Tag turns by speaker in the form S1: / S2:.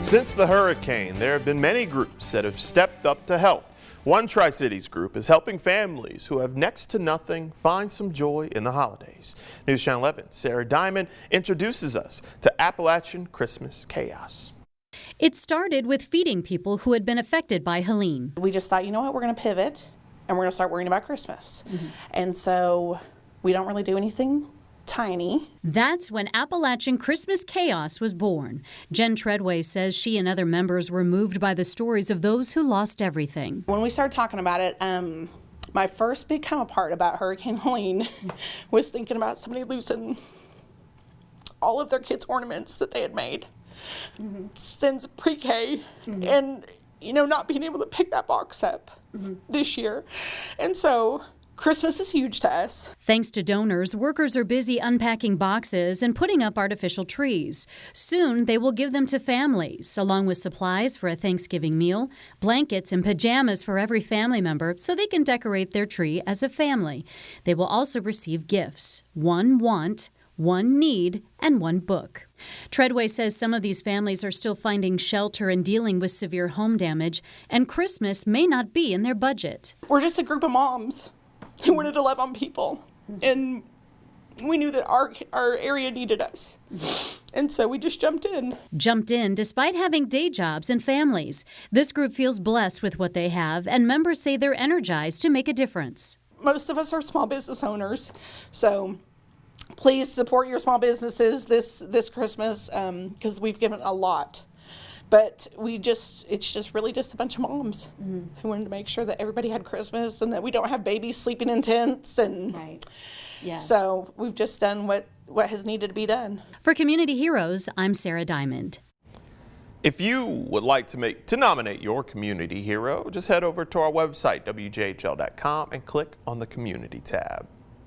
S1: Since the hurricane, there have been many groups that have stepped up to help. One Tri-Cities group is helping families who have next to nothing find some joy in the holidays. News Channel 11's Sarah Diamond introduces us to Appalachian Christmas Chaos.
S2: It started with feeding people who had been affected by Helene.
S3: We just thought, you know what, we're going to pivot and we're going to start worrying about Christmas. And so we don't really do anything tiny.
S2: That's when Appalachian Christmas Chaos was born. Jen Treadway says she and other members were moved by the stories of those who lost everything.
S3: When we started talking about it, my first big come apart about Hurricane Helene was thinking about somebody losing all of their kids' ornaments that they had made since pre-K, and not being able to pick that box up this year. And so Christmas is huge to us.
S2: Thanks to donors, workers are busy unpacking boxes and putting up artificial trees. Soon, they will give them to families, along with supplies for a Thanksgiving meal, blankets and pajamas for every family member so they can decorate their tree as a family. They will also receive gifts: one want, one need, and one book. Treadway says some of these families are still finding shelter and dealing with severe home damage, and Christmas may not be in their budget.
S3: We're just a group of moms who wanted to love on people, and we knew that our area needed us, and so we just jumped in.
S2: Despite having day jobs and families. This group feels blessed with what they have, and members say they're energized to make a difference.
S3: Most of us are small business owners, so please support your small businesses this Christmas, because we've given a lot. But it's just really just a bunch of moms who wanted to make sure that everybody had Christmas and that we don't have babies sleeping in tents. And so we've just done what has needed to be done.
S2: For Community Heroes, I'm Sarah Diamond.
S1: If you would like to nominate your community hero, just head over to our website, WJHL.com, and click on the Community tab.